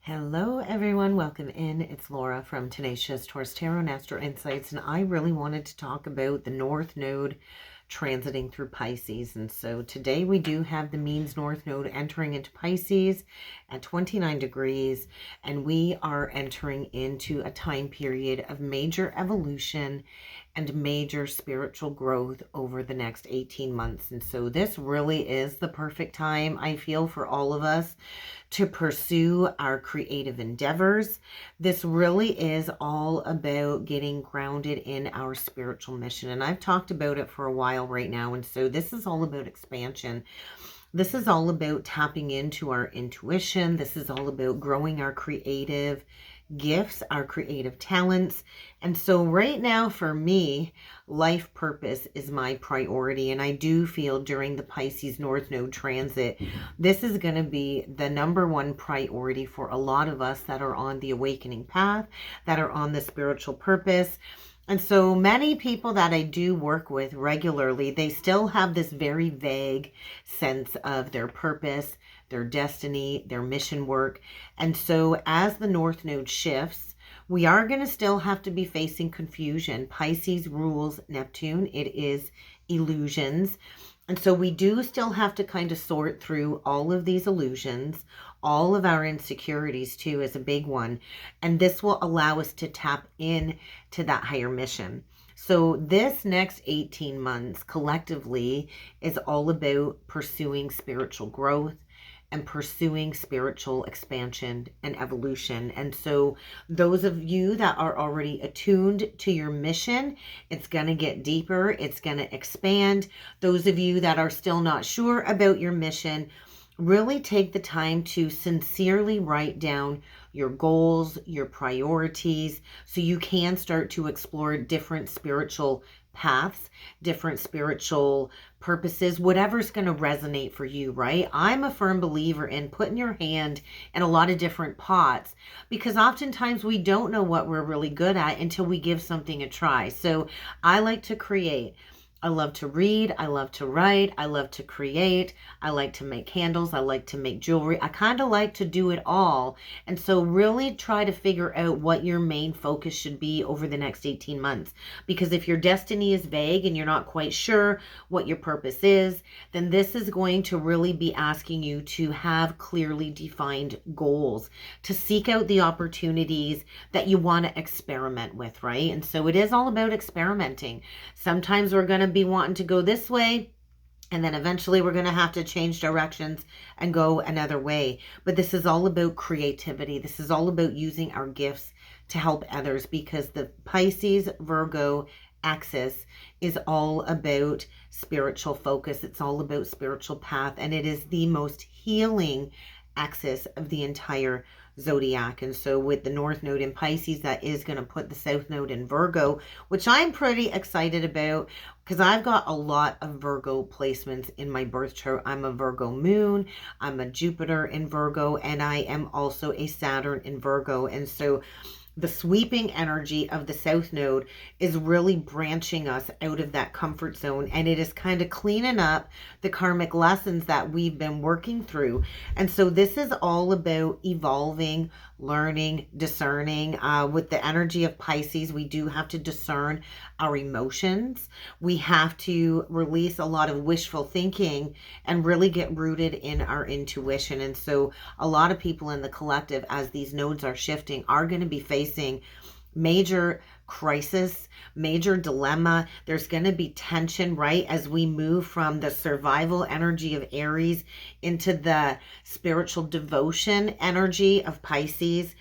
Hello everyone, welcome in. It's Laura from Tenacious, Taurus Tarot and Astro Insights, and I really wanted to talk about the North Node transiting through Pisces. And so today we do have the Means North Node entering into Pisces at 29 degrees, and we are entering into a time period of major evolution and major spiritual growth over the next 18 months. And so this really is the perfect time, I feel, for all of us to pursue our creative endeavors. This really is all about getting grounded in our spiritual mission. And I've talked about it for a while right now. And so this is all about expansion. This is all about tapping into our intuition. This is all about growing our creative gifts, our creative talents. And so right now for me, life purpose is my priority. And I do feel during the Pisces North Node transit, this is going to be the number one priority for a lot of us that are on the awakening path, that are on the spiritual purpose. And so many people that I do work with regularly, they still have this very vague sense of their purpose, their destiny, their mission work. And so as the North Node shifts, we are going to still have to be facing confusion. Pisces rules Neptune. It is illusions. And so we do still have to kind of sort through all of these illusions. All of our insecurities too is a big one. And this will allow us to tap in to that higher mission. So this next 18 months collectively is all about pursuing spiritual growth and pursuing spiritual expansion and evolution. And so those of you that are already attuned to your mission, it's going to get deeper, it's going to expand. Those of you that are still not sure about your mission, really take the time to sincerely write down your goals, your priorities, so you can start to explore different spiritual paths, different spiritual purposes, whatever's going to resonate for you, right? I'm a firm believer in putting your hand in a lot of different pots, because oftentimes we don't know what we're really good at until we give something a try. So I like to create. I love to read, I love to write, I love to create, I like to make candles, I like to make jewelry. I kind of like to do it all. And so really try to figure out what your main focus should be over the next 18 months. Because if your destiny is vague and you're not quite sure what your purpose is, then this is going to really be asking you to have clearly defined goals, to seek out the opportunities that you want to experiment with, right? And so it is all about experimenting. Sometimes we're going to be wanting to go this way, and then eventually we're going to have to change directions and go another way. But this is all about creativity. This is all about using our gifts to help others, because the Pisces Virgo axis is all about spiritual focus. It's all about spiritual path, and it is the most healing axis of the entire zodiac. And so with the North Node in Pisces, that is going to put the South Node in Virgo, which I'm pretty excited about, because I've got a lot of Virgo placements in my birth chart. I'm a Virgo moon, I'm a Jupiter in Virgo, and I am also a Saturn in Virgo. And so the sweeping energy of the South Node is really branching us out of that comfort zone, and it is kind of cleaning up the karmic lessons that we've been working through. And so this is all about evolving, learning, discerning. With the energy of Pisces, we do have to discern our emotions. We have to release a lot of wishful thinking and really get rooted in our intuition. And so a lot of people in the collective, as these nodes are shifting, are going to be facing major crisis, major dilemma. There's going to be tension, right? As we move from the survival energy of Aries into the spiritual devotion energy of Pisces.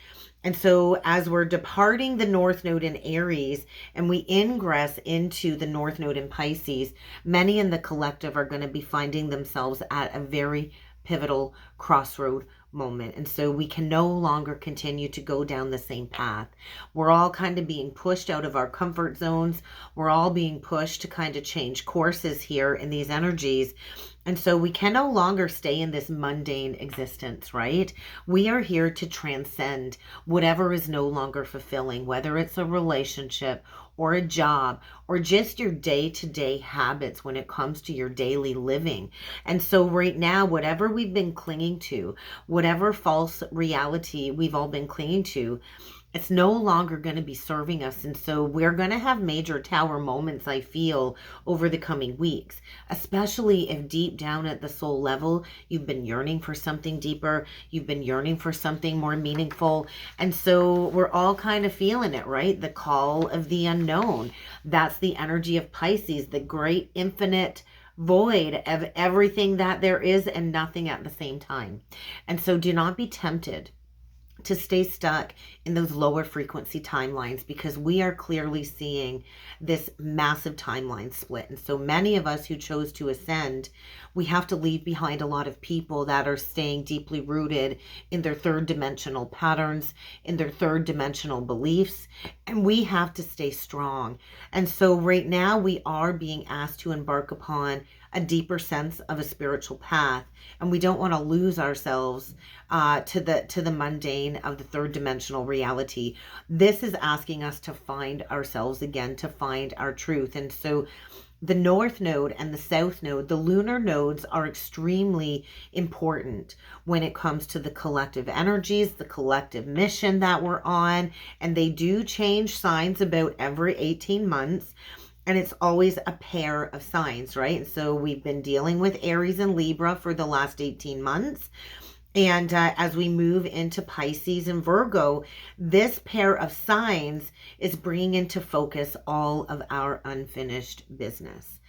And so as we're departing the North Node in Aries and we ingress into the North Node in Pisces, many in the collective are going to be finding themselves at a very pivotal crossroad moment. And so we can no longer continue to go down the same path. We're all kind of being pushed out of our comfort zones. We're all being pushed to kind of change courses here in these energies. And so we can no longer stay in this mundane existence, right? We are here to transcend whatever is no longer fulfilling, whether it's a relationship or a job or just your day-to-day habits when it comes to your daily living. And so right now, whatever we've been clinging clinging to, whatever false reality we've all been clinging to, it's no longer going to be serving us. And so we're going to have major tower moments, I feel, over the coming weeks, especially if deep down at the soul level, you've been yearning for something deeper. You've been yearning for something more meaningful. And so we're all kind of feeling it, right? The call of the unknown. That's the energy of Pisces, the great infinite void of everything that there is and nothing at the same time. And so do not be tempted to stay stuck in those lower frequency timelines, because we are clearly seeing this massive timeline split. And so many of us who chose to ascend, we have to leave behind a lot of people that are staying deeply rooted in their third dimensional patterns, in their third dimensional beliefs, and we have to stay strong. And so right now we are being asked to embark upon a deeper sense of a spiritual path, and we don't want to lose ourselves to the mundane of the third dimensional reality. This is asking us to find ourselves again, to find our truth. And so the North Node and the South Node, the lunar nodes, are extremely important when it comes to the collective energies, the collective mission that we're on, and they do change signs about every 18 months. And it's always a pair of signs, right? And so we've been dealing with Aries and Libra for the last 18 months. And as we move into Pisces and Virgo, this pair of signs is bringing into focus all of our unfinished business.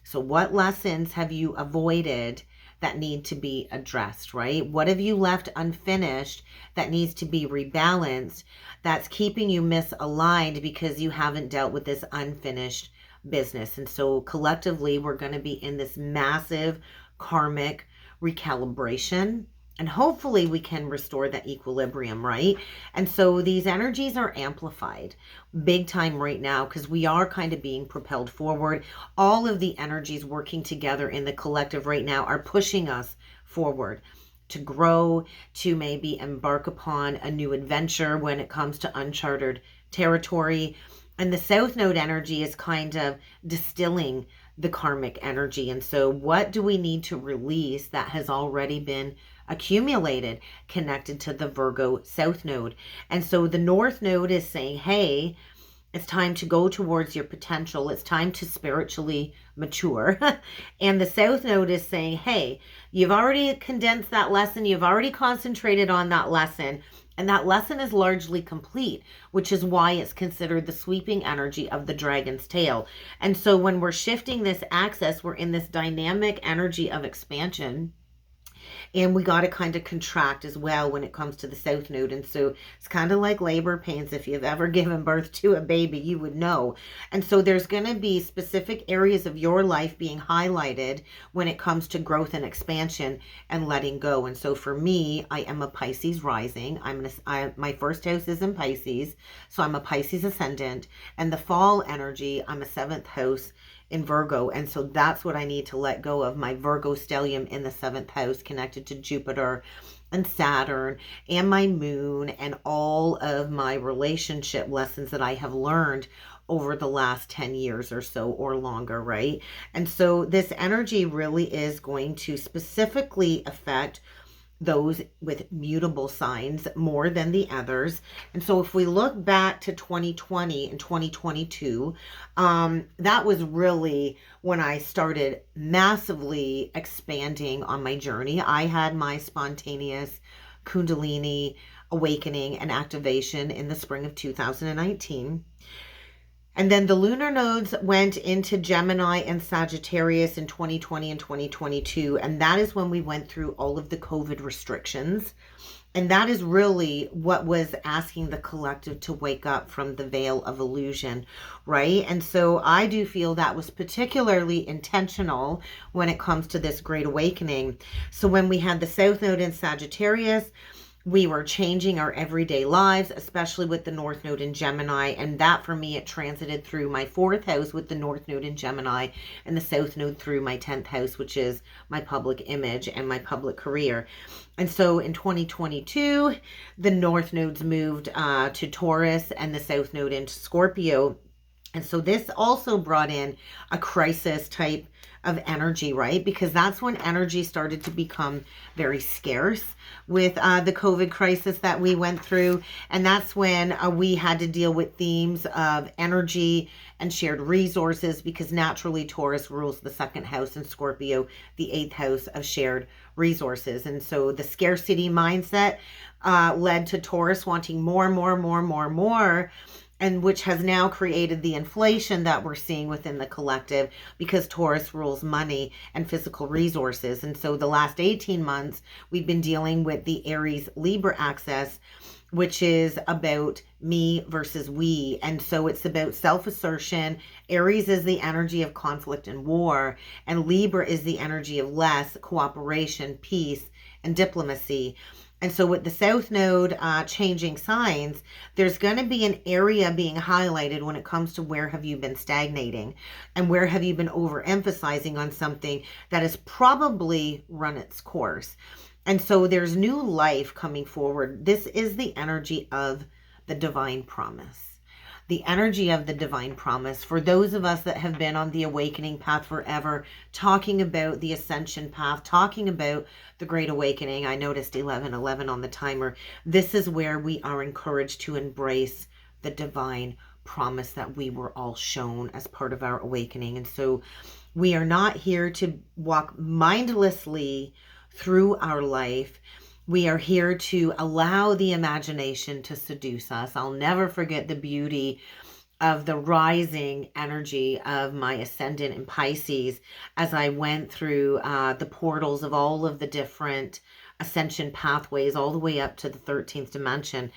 So what lessons have you avoided that need to be addressed, right? What have you left unfinished that needs to be rebalanced, that's keeping you misaligned because you haven't dealt with this unfinished business? And so collectively, we're going to be in this massive karmic recalibration, and hopefully we can restore that equilibrium, right? And so these energies are amplified big time right now because we are kind of being propelled forward. All of the energies working together in the collective right now are pushing us forward to grow, to maybe embark upon a new adventure when it comes to uncharted territory. And the South Node energy is kind of distilling the karmic energy. And so what do we need to release that has already been accumulated, connected to the Virgo South Node? And so the North Node is saying, hey, it's time to go towards your potential. It's time to spiritually mature. And the South Node is saying, hey, you've already condensed that lesson. You've already concentrated on that lesson. And that lesson is largely complete, which is why it's considered the sweeping energy of the dragon's tail. And so when we're shifting this axis, we're in this dynamic energy of expansion. And we got to kind of contract as well when it comes to the South Node. And so it's kind of like labor pains. If you've ever given birth to a baby, you would know. And so there's going to be specific areas of your life being highlighted when it comes to growth and expansion and letting go. And so for me, I am a Pisces rising. My first house is in Pisces. So I'm a Pisces ascendant. And the fall energy, I'm a 7th house in Virgo. And so that's what I need to let go of, my Virgo stellium in the 7th house, connected to Jupiter and Saturn and my moon, and all of my relationship lessons that I have learned over the last 10 years or so or longer, right? And so this energy really is going to specifically affect those with mutable signs more than the others. And so if we look back to 2020 and 2022, that was really when I started massively expanding on my journey. I had my spontaneous Kundalini awakening and activation in the spring of 2019. And then the lunar nodes went into Gemini and Sagittarius in 2020 and 2022. And that is when we went through all of the COVID restrictions. And that is really what was asking the collective to wake up from the veil of illusion, right? And so I do feel that was particularly intentional when it comes to this great awakening. So when we had the South Node in Sagittarius, we were changing our everyday lives, especially with the North Node in Gemini. And that for me, it transited through my 4th house with the North Node in Gemini, and the South Node through my 10th house, which is my public image and my public career. And so in 2022, the North Nodes moved to Taurus and the South Node into Scorpio. And so this also brought in a crisis type of energy, right? Because that's when energy started to become very scarce with the COVID crisis that we went through. And that's when we had to deal with themes of energy and shared resources, because naturally Taurus rules the second house and Scorpio, the eighth house of shared resources. And so the scarcity mindset led to Taurus wanting more, and which has now created the inflation that we're seeing within the collective, because Taurus rules money and physical resources. And so the last 18 months, we've been dealing with the Aries Libra axis, which is about me versus we. And so it's about self-assertion. Aries is the energy of conflict and war, and Libra is the energy of less cooperation, peace, and diplomacy. And so with the South Node changing signs, there's going to be an area being highlighted when it comes to where have you been stagnating and where have you been overemphasizing on something that has probably run its course. And so there's new life coming forward. This is the energy of the divine promise. The energy of the divine promise for those of us that have been on the awakening path forever, talking about the ascension path, talking about the great awakening. I noticed 11:11 on the timer. This is where we are encouraged to embrace the divine promise that we were all shown as part of our awakening. And so we are not here to walk mindlessly through our life. We are here to allow the imagination to seduce us. I'll never forget the beauty of the rising energy of my ascendant in Pisces as I went through the portals of all of the different ascension pathways all the way up to the 13th dimension.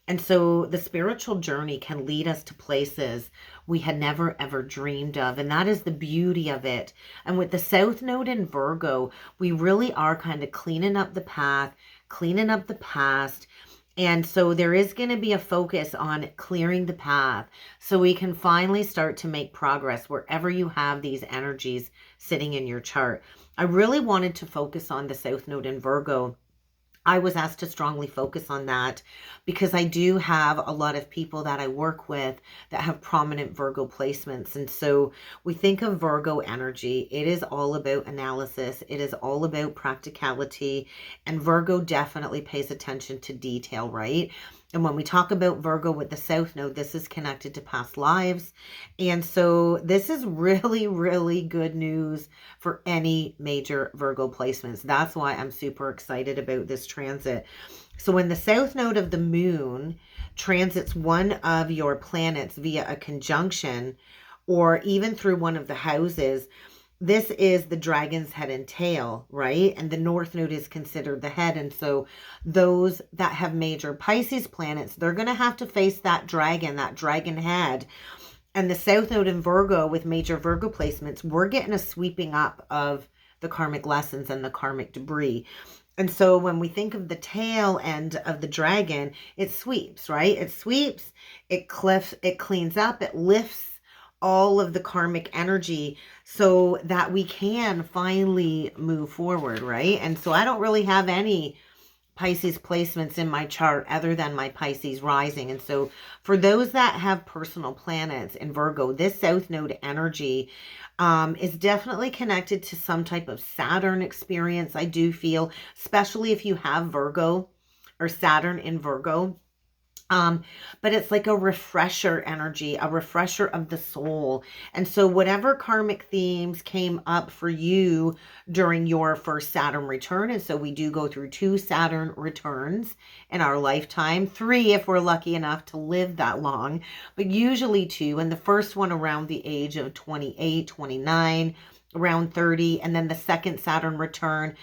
And so the spiritual journey can lead us to places we had never ever dreamed of. And that is the beauty of it. And with the South Node in Virgo, we really are kind of cleaning up the path, cleaning up the past. And so there is going to be a focus on clearing the path so we can finally start to make progress wherever you have these energies sitting in your chart. I really wanted to focus on the South Node in Virgo. I was asked to strongly focus on that because I do have a lot of people that I work with that have prominent Virgo placements. And so we think of Virgo energy. It is all about analysis. It is all about practicality. And Virgo definitely pays attention to detail, right? And when we talk about Virgo with the South Node, this is connected to past lives. And so this is really, really good news for any major Virgo placements. That's why I'm super excited about this transit. So when the South Node of the moon transits one of your planets via a conjunction or even through one of the houses, this is the dragon's head and tail, right? And the North Node is considered the head. And so those that have major Pisces planets, they're going to have to face that dragon head. And the South Node in Virgo with major Virgo placements, we're getting a sweeping up of the karmic lessons and the karmic debris. And so when we think of the tail end of the dragon, it sweeps, right? It sweeps, it cleans up, it lifts all of the karmic energy so that we can finally move forward, right? And so I don't really have any Pisces placements in my chart other than my Pisces rising. And so for those that have personal planets in Virgo, this South Node energy is definitely connected to some type of Saturn experience, I do feel, especially if you have Virgo or Saturn in Virgo. But it's like a refresher energy, a refresher of the soul. And so whatever karmic themes came up for you during your first Saturn return, and so we do go through 2 Saturn returns in our lifetime, 3 if we're lucky enough to live that long, but usually 2, and the first one around the age of 28, 29, around 30, and then the second Saturn return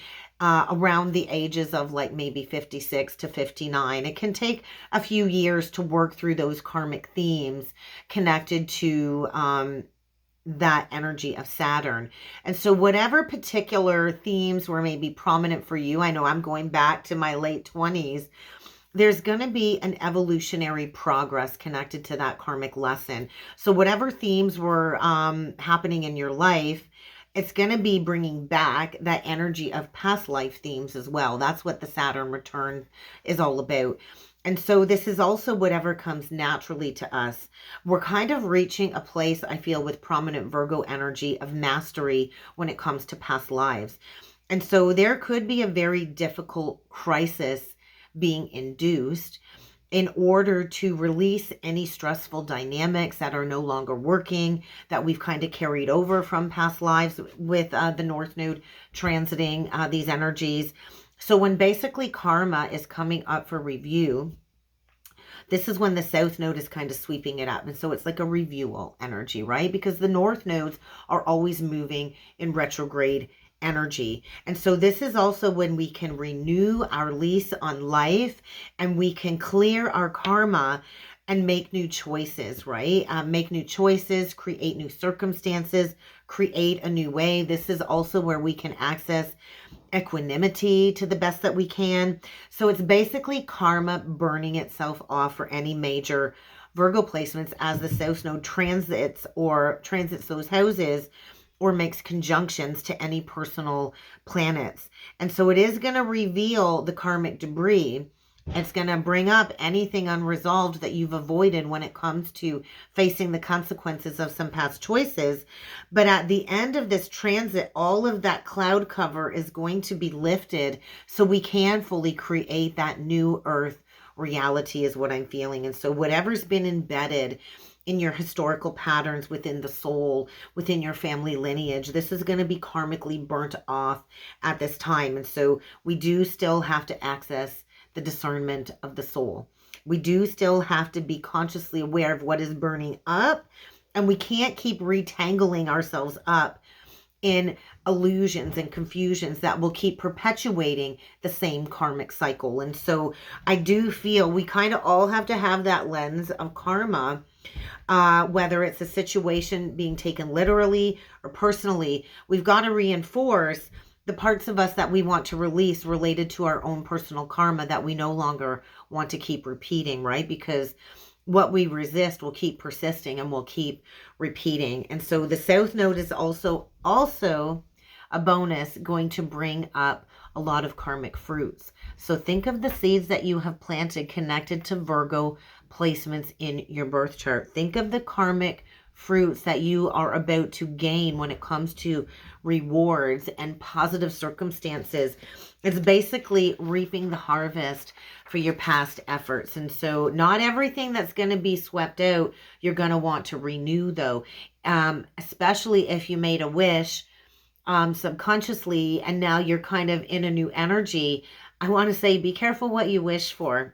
around the ages of like maybe 56 to 59. It can take a few years to work through those karmic themes connected to that energy of Saturn. And so whatever particular themes were maybe prominent for you, I know I'm going back to my late 20s, there's going to be an evolutionary progress connected to that karmic lesson. So whatever themes were happening in your life, it's going to be bringing back that energy of past life themes as well. That's what the Saturn return is all about. And so this is also whatever comes naturally to us. We're kind of reaching a place, I feel, with prominent Virgo energy of mastery when it comes to past lives. And so there could be a very difficult crisis being induced in order to release any stressful dynamics that are no longer working, that we've kind of carried over from past lives with the North Node transiting these energies. So when basically karma is coming up for review, this is when the South Node is kind of sweeping it up. And so it's like a reviewal energy, right? Because the North Nodes are always moving in retrograde energy. And so this is also when we can renew our lease on life, and we can clear our karma and make new choices, right? Make new choices, create new circumstances, create a new way. This is also where we can access equanimity to the best that we can. So it's basically karma burning itself off for any major Virgo placements as the South Node transits those houses, or makes conjunctions to any personal planets. And so it is going to reveal the karmic debris. It's going to bring up anything unresolved that you've avoided when it comes to facing the consequences of some past choices. But at the end of this transit, all of that cloud cover is going to be lifted so we can fully create that new earth reality, is what I'm feeling. And so whatever's been embedded in your historical patterns within the soul, within your family lineage, this is going to be karmically burnt off at this time. And so we do still have to access the discernment of the soul. We do still have to be consciously aware of what is burning up, and we can't keep retangling ourselves up in illusions and confusions that will keep perpetuating the same karmic cycle. And so I do feel we kind of all have to have that lens of karma, whether it's a situation being taken literally or personally. We've got to reinforce the parts of us that we want to release related to our own personal karma that we no longer want to keep repeating, right? Because what we resist will keep persisting and will keep repeating. And so the South Node is also a bonus, going to bring up a lot of karmic fruits. So think of the seeds that you have planted connected to Virgo placements in your birth chart. Think of the karmic fruits that you are about to gain when it comes to rewards and positive circumstances. It's basically reaping the harvest for your past efforts. And so not everything that's going to be swept out you're going to want to renew, though, especially if you made a wish subconsciously and now you're kind of in a new energy. I want to say be careful what you wish for.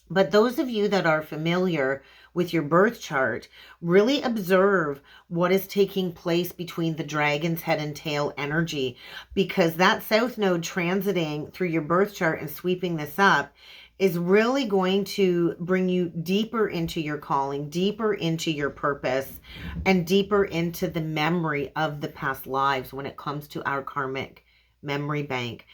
But those of you that are familiar with your birth chart, really observe what is taking place between the dragon's head and tail energy, because that South Node transiting through your birth chart and sweeping this up is really going to bring you deeper into your calling, deeper into your purpose, and deeper into the memory of the past lives when it comes to our karmic memory bank.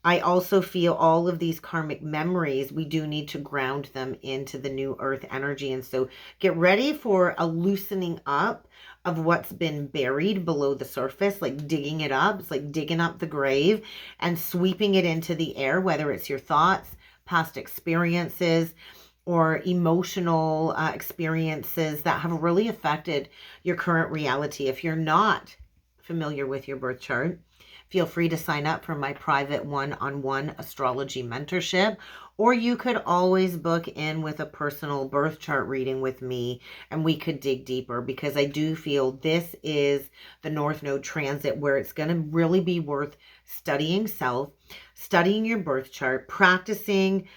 I also feel all of these karmic memories, we do need to ground them into the new earth energy. And so get ready for a loosening up of what's been buried below the surface, like digging it up. It's like digging up the grave and sweeping it into the air, whether it's your thoughts, past experiences, or emotional experiences that have really affected your current reality. If you're not familiar with your birth chart, feel free to sign up for my private one-on-one astrology mentorship, or you could always book in with a personal birth chart reading with me and we could dig deeper, because I do feel this is the North Node transit where it's going to really be worth studying self, studying your birth chart, practicing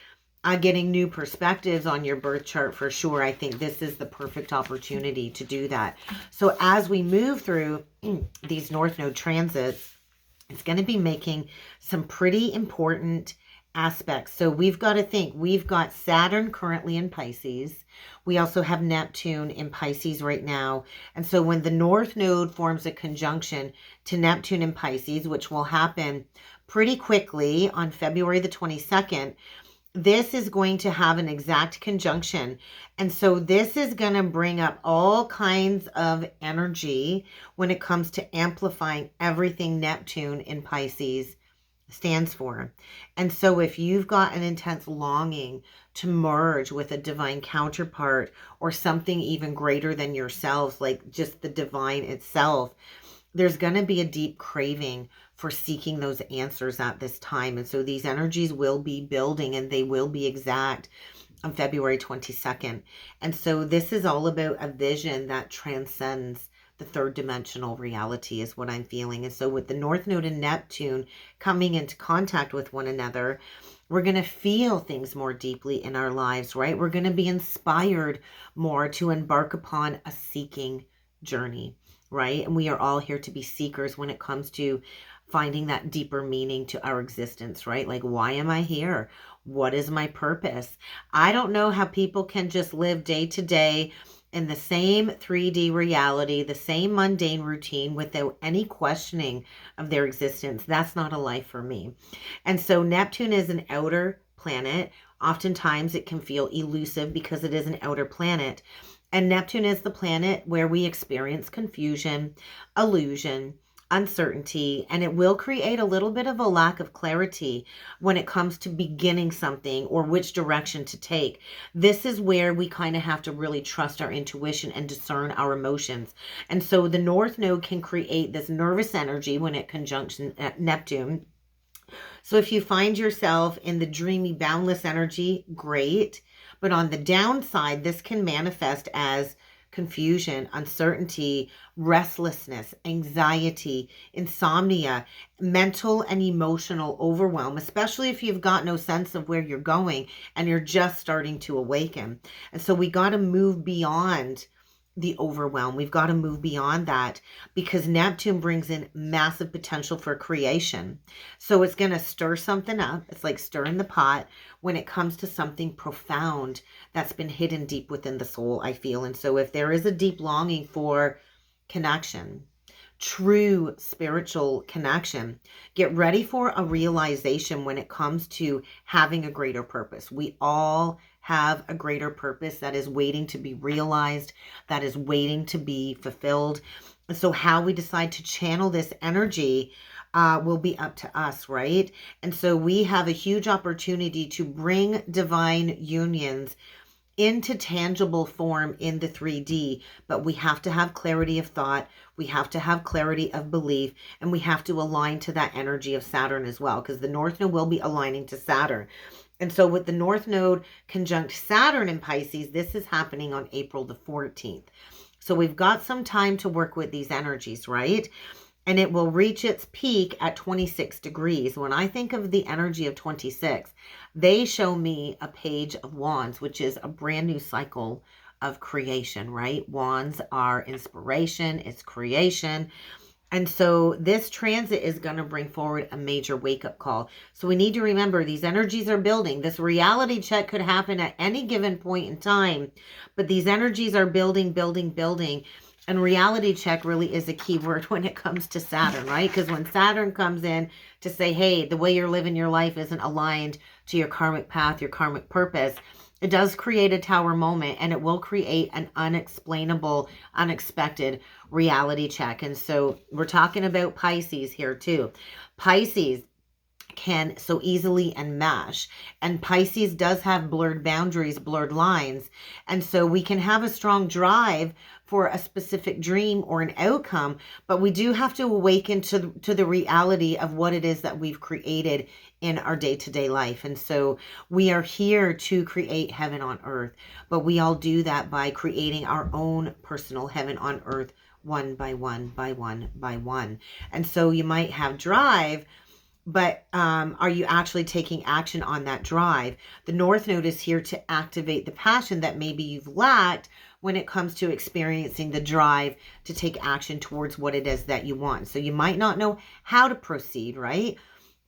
getting new perspectives on your birth chart for sure. I think this is the perfect opportunity to do that. So as we move through these North Node transits, it's going to be making some pretty important aspects. So we've got to think, we've got Saturn currently in Pisces. We also have Neptune in Pisces right now. And so when the North Node forms a conjunction to Neptune in Pisces, which will happen pretty quickly on February the 22nd, this is going to have an exact conjunction. And so this is going to bring up all kinds of energy when it comes to amplifying everything Neptune in Pisces stands for. And so if you've got an intense longing to merge with a divine counterpart or something even greater than yourselves, like just the divine itself, there's going to be a deep craving for seeking those answers at this time. And so these energies will be building, and they will be exact on February 22nd. And so this is all about a vision that transcends the third dimensional reality, is what I'm feeling. And so with the North Node and Neptune coming into contact with one another, we're going to feel things more deeply in our lives, right? We're going to be inspired more to embark upon a seeking journey, right? And we are all here to be seekers when it comes to finding that deeper meaning to our existence, right? Like, why am I here? What is my purpose? I don't know how people can just live day to day in the same 3D reality, the same mundane routine without any questioning of their existence. That's not a life for me. And so Neptune is an outer planet. Oftentimes it can feel elusive because it is an outer planet. And Neptune is the planet where we experience confusion, illusion, uncertainty, and it will create a little bit of a lack of clarity when it comes to beginning something or which direction to take. This is where we kind of have to really trust our intuition and discern our emotions. And so the North Node can create this nervous energy when it conjuncts Neptune. So if you find yourself in the dreamy, boundless energy, great. But on the downside, this can manifest as confusion, uncertainty, restlessness, anxiety, insomnia, mental and emotional overwhelm, especially if you've got no sense of where you're going and you're just starting to awaken. And so we got to move beyond the overwhelm. We've got to move beyond that, because Neptune brings in massive potential for creation. So it's going to stir something up. It's like stirring the pot when it comes to something profound that's been hidden deep within the soul, I feel. And so if there is a deep longing for connection, true spiritual connection, get ready for a realization when it comes to having a greater purpose. We all have a greater purpose that is waiting to be realized, that is waiting to be fulfilled. So how we decide to channel this energy will be up to us, right? And so we have a huge opportunity to bring divine unions into tangible form in the 3D, but we have to have clarity of thought, we have to have clarity of belief, and we have to align to that energy of Saturn as well, because the North Node will be aligning to Saturn. And so with the North Node conjunct Saturn in Pisces, this is happening on April the 14th. So we've got some time to work with these energies, right? And it will reach its peak at 26 degrees. When I think of the energy of 26, they show me a page of wands, which is a brand new cycle of creation, right? Wands are inspiration, it's creation. And so this transit is going to bring forward a major wake-up call. So we need to remember these energies are building. This reality check could happen at any given point in time, but these energies are building, building, building. And reality check really is a key word when it comes to Saturn, right? Because when Saturn comes in to say, hey, the way you're living your life isn't aligned to your karmic path, your karmic purpose, it does create a tower moment, and it will create an unexplainable, unexpected reality check. And so we're talking about Pisces here too. Pisces can so easily enmesh, and Pisces does have blurred boundaries, blurred lines. And so we can have a strong drive for a specific dream or an outcome, but we do have to awaken to the reality of what it is that we've created in our day-to-day life. And so we are here to create heaven on earth, but we all do that by creating our own personal heaven on earth, one by one, by one, by one. And so you might have drive, but are you actually taking action on that drive? The North Node is here to activate the passion that maybe you've lacked when it comes to experiencing the drive to take action towards what it is that you want. So you might not know how to proceed, right?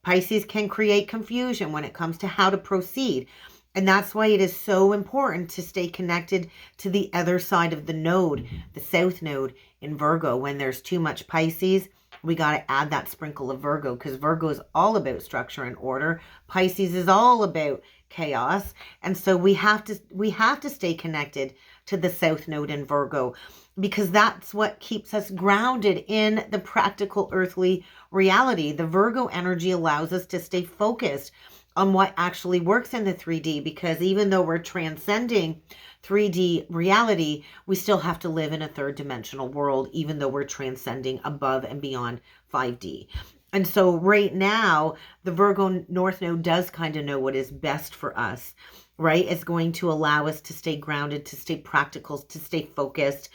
Pisces can create confusion when it comes to how to proceed. And that's why it is so important to stay connected to the other side of the node, the South Node in Virgo. When there's too much Pisces, we got to add that sprinkle of Virgo, because Virgo is all about structure and order. Pisces is all about chaos. And so we have to stay connected to the South Node in Virgo, because that's what keeps us grounded in the practical earthly reality. The Virgo energy allows us to stay focused on what actually works in the 3D, because even though we're transcending 3D reality, we still have to live in a third dimensional world, even though we're transcending above and beyond 5D. And so right now, the Virgo North Node does kind of know what is best for us, right? It's going to allow us to stay grounded, to stay practical, to stay focused,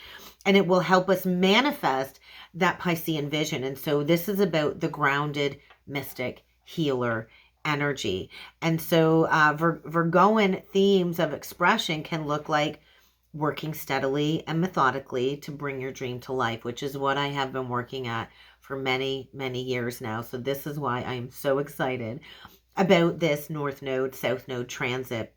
and it will help us manifest that Piscean vision. And so this is about the grounded mystic healer energy. And so Virgoan themes of expression can look like working steadily and methodically to bring your dream to life, which is what I have been working at for many, many years now. So this is why I'm so excited about this North Node, South Node transit.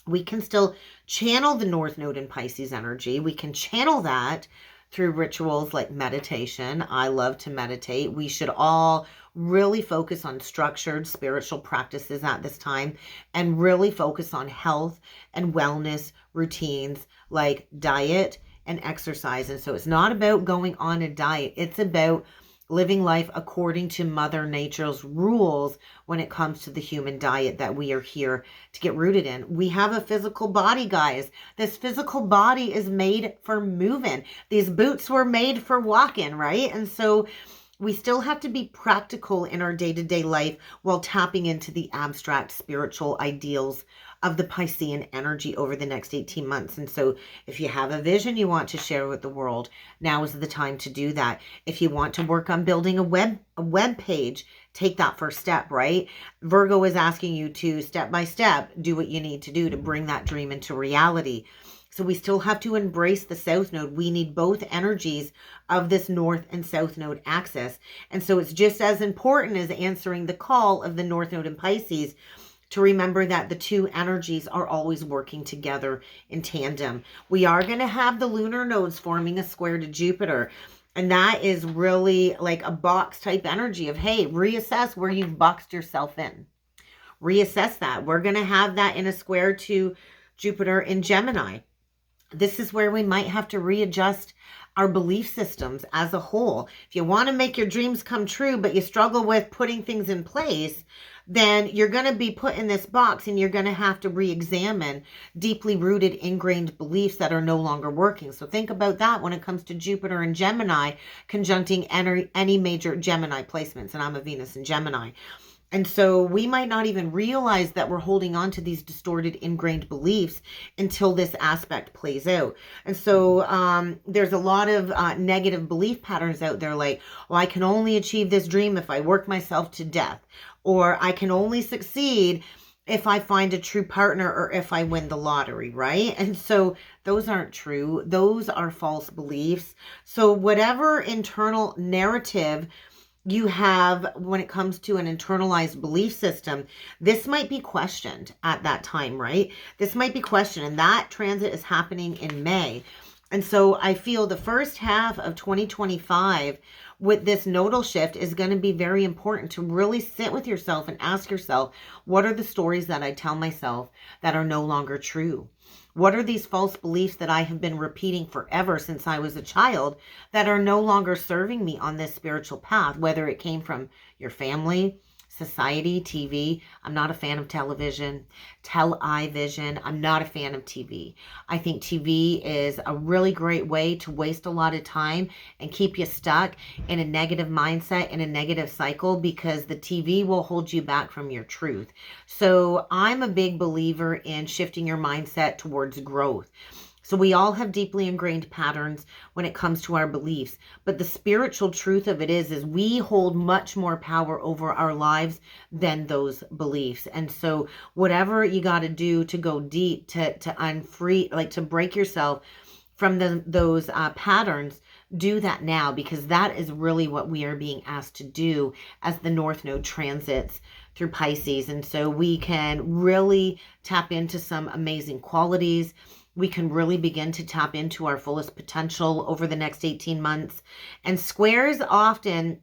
We can still channel the North Node in Pisces energy. We can channel that through rituals like meditation. I love to meditate. We should all really focus on structured spiritual practices at this time, and really focus on health and wellness routines like diet and exercise. And so it's not about going on a diet. It's about living life according to Mother Nature's rules when it comes to the human diet that we are here to get rooted in. We have a physical body, guys. This physical body is made for moving. These boots were made for walking, right? And so we still have to be practical in our day-to-day life while tapping into the abstract spiritual ideals of the Piscean energy over the next 18 months. And so if you have a vision you want to share with the world, now is the time to do that. If you want to work on building a web page, take that first step, right? Virgo is asking you to step by step do what you need to do to bring that dream into reality. So we still have to embrace the South Node. We need both energies of this North and South Node axis. And so it's just as important as answering the call of the North Node in Pisces to remember that the two energies are always working together in tandem. We are going to have the lunar nodes forming a square to Jupiter. And that is really like a box type energy of, hey, reassess where you've boxed yourself in. Reassess that. We're going to have that in a square to Jupiter in Gemini. This is where we might have to readjust our belief systems as a whole. If you want to make your dreams come true, but you struggle with putting things in place, then you're going to be put in this box, and you're going to have to re-examine deeply rooted, ingrained beliefs that are no longer working. So think about that when it comes to Jupiter and Gemini conjuncting any major Gemini placements. And I'm a Venus in Gemini. And so we might not even realize that we're holding on to these distorted, ingrained beliefs until this aspect plays out. And so there's a lot of negative belief patterns out there like, oh, I can only achieve this dream if I work myself to death. Or I can only succeed if I find a true partner or if I win the lottery, right? And so those aren't true. Those are false beliefs. So whatever internal narrative you have when it comes to an internalized belief system, this might be questioned at that time, right? This might be questioned, and that transit is happening in May. And so I feel the first half of 2025 with this nodal shift is going to be very important to really sit with yourself and ask yourself, what are the stories that I tell myself that are no longer true? What are these false beliefs that I have been repeating forever since I was a child that are no longer serving me on this spiritual path, whether it came from your family, society, TV. I'm not a fan of television, television. I'm not a fan of TV. I think TV is a really great way to waste a lot of time and keep you stuck in a negative mindset, in a negative cycle, because the TV will hold you back from your truth. So I'm a big believer in shifting your mindset towards growth. So we all have deeply ingrained patterns when it comes to our beliefs, but the spiritual truth of it is we hold much more power over our lives than those beliefs. And so whatever you got to do to go deep, to unfree, like to break yourself from those patterns, do that now, because that is really what we are being asked to do as the North Node transits through Pisces. And so we can really tap into some amazing qualities. We can really begin to tap into our fullest potential over the next 18 months. And squares often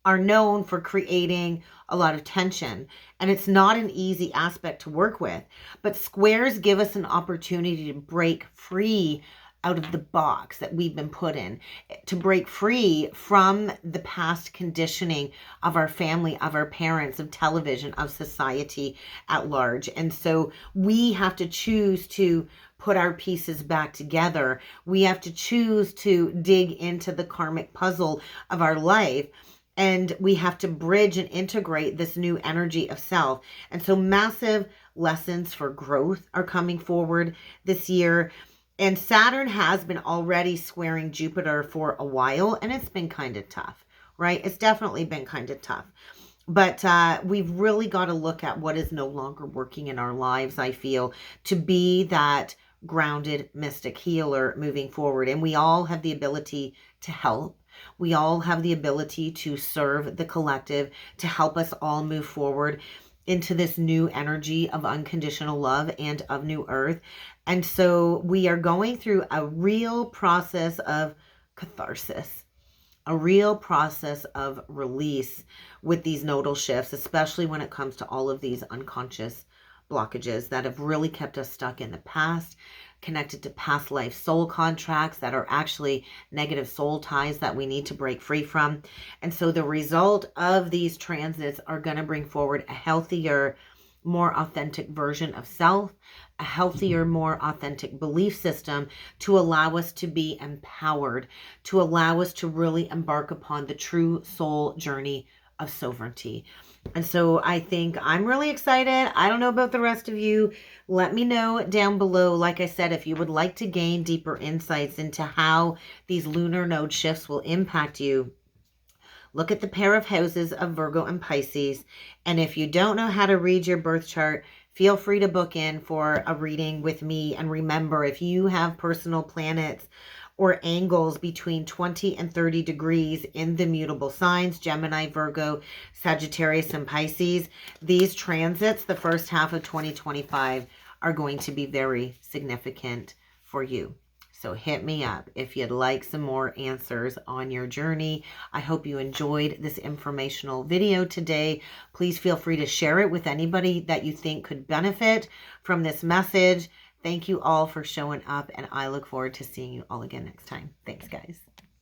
are known for creating a lot of tension, and it's not an easy aspect to work with. But squares give us an opportunity to break free out of the box that we've been put in, to break free from the past conditioning of our family, of our parents, of television, of society at large. And so we have to choose to put our pieces back together. We have to choose to dig into the karmic puzzle of our life. And we have to bridge and integrate this new energy of self. And so massive lessons for growth are coming forward this year. And Saturn has been already squaring Jupiter for a while, and it's been kind of tough, right? It's definitely been kind of tough. But we've really got to look at what is no longer working in our lives, I feel, to be that grounded mystic healer moving forward. And we all have the ability to help. We all have the ability to serve the collective, to help us all move forward into this new energy of unconditional love and of new earth. And so we are going through a real process of catharsis, a real process of release with these nodal shifts, especially when it comes to all of these unconscious blockages that have really kept us stuck in the past, connected to past life soul contracts that are actually negative soul ties that we need to break free from. And so the result of these transits are going to bring forward a healthier, more authentic version of self, a healthier, more authentic belief system to allow us to be empowered, to allow us to really embark upon the true soul journey of sovereignty. And so I think I'm really excited. I don't know about the rest of you. Let me know down below, like I said, if you would like to gain deeper insights into how these lunar node shifts will impact you. Look at the pair of houses of Virgo and Pisces. And if you don't know how to read your birth chart, feel free to book in for a reading with me. And remember, if you have personal planets or angles between 20 and 30 degrees in the mutable signs, Gemini, Virgo, Sagittarius, and Pisces, these transits, the first half of 2025, are going to be very significant for you. So hit me up if you'd like some more answers on your journey. I hope you enjoyed this informational video today. Please feel free to share it with anybody that you think could benefit from this message. Thank you all for showing up, and I look forward to seeing you all again next time. Thanks, guys.